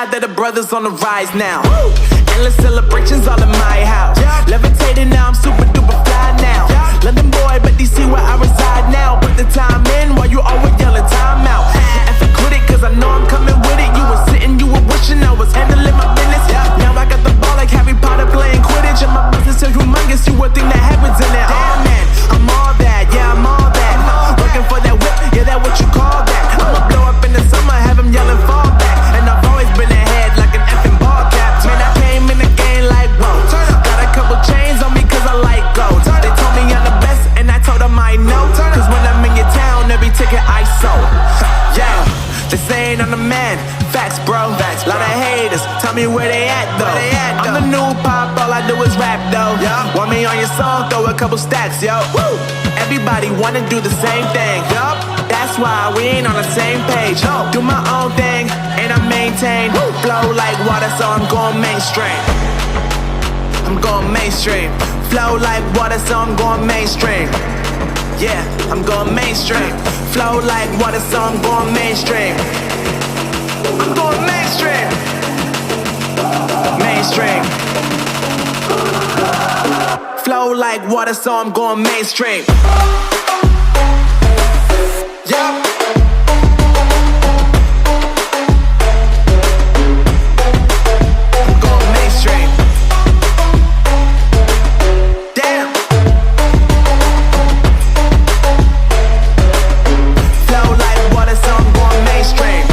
proud that the brothers on the rise now. Endless celebrations all in my house. Levitating now, I'm super duper fly now. London boy, but DC where I reside now. Put the time in while you always yelling time out. And for quit it, cause I know I'm coming with it. You were sitting, you were wishing I was handling my business. Now I got the ball like Harry Potter playing Quidditch. And my business is humongous, you would think that happens in it. Oh man, I'm all that, yeah, I'm all that. Working for that whip, yeah, that what you call that. I'ma blow up in the summer, have them yelling fall back. And I've always been ahead like an effing ball cap. Man, I came in the game like, whoa. Got a couple chains on me cause I like gold. They told me I'm the best and I told them I know. Cause when I'm in your town, every ticket I sold. Yeah, they saying I'm the man. Facts, bro. Lot of haters, tell me where they at though. I'm the new pop, all I do is rap though. Want me on your song, throw a couple stacks, yo. Woo! Everybody wanna do the same thing. That's why we ain't on the same page. Do my own thing and I maintain. Flow like water, so I'm going mainstream. I'm going mainstream. Flow like water, so I'm going mainstream. Yeah, I'm going mainstream. Flow like water, so I'm going mainstream. I'm going mainstream. Mainstream. Flow like water, so I'm going mainstream. Yeah. I'm going mainstream. Damn. Flow like water, so I'm going mainstream.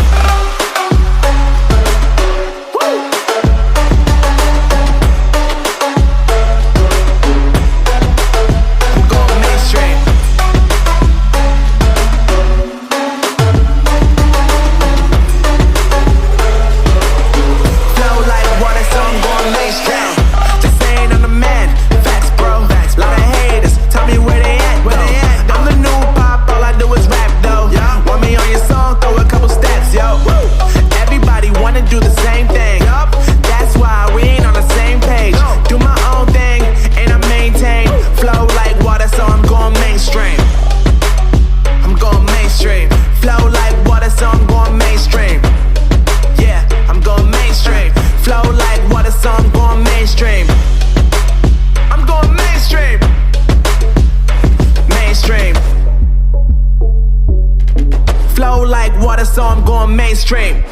Flow like water, so I'm going mainstream.